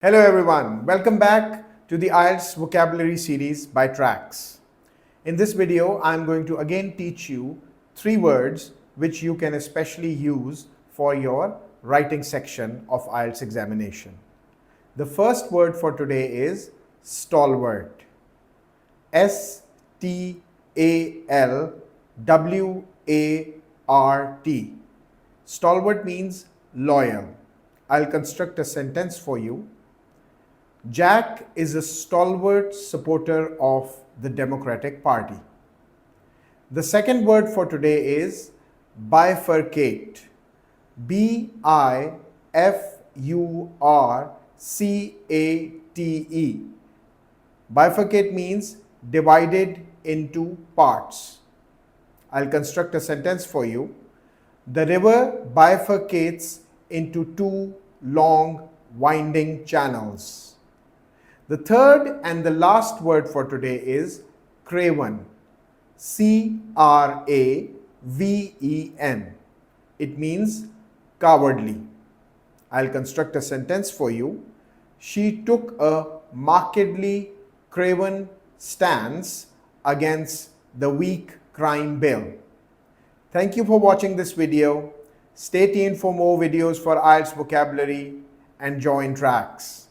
Hello everyone, welcome back to the IELTS vocabulary series by Tracks. In this video, I'm going to again teach you 3 words which you can especially use for your writing section of IELTS examination. The first word for today is stalwart. S-T-A-L-W-A-R-T. Stalwart means loyal. I'll construct a sentence for you. Jack is a stalwart supporter of the Democratic Party. The second word for today is bifurcate. B-I-F-U-R-C-A-T-E. Bifurcate means divided into parts. I'll construct a sentence for you. The river bifurcates into 2 long winding channels. The third and the last word for today is craven. C-R-A-V-E-N. It means cowardly. I'll construct a sentence for you. She took a markedly craven stance against the weak crime bill. Thank you for watching this video. Stay tuned for more videos for IELTS vocabulary and join Tracks.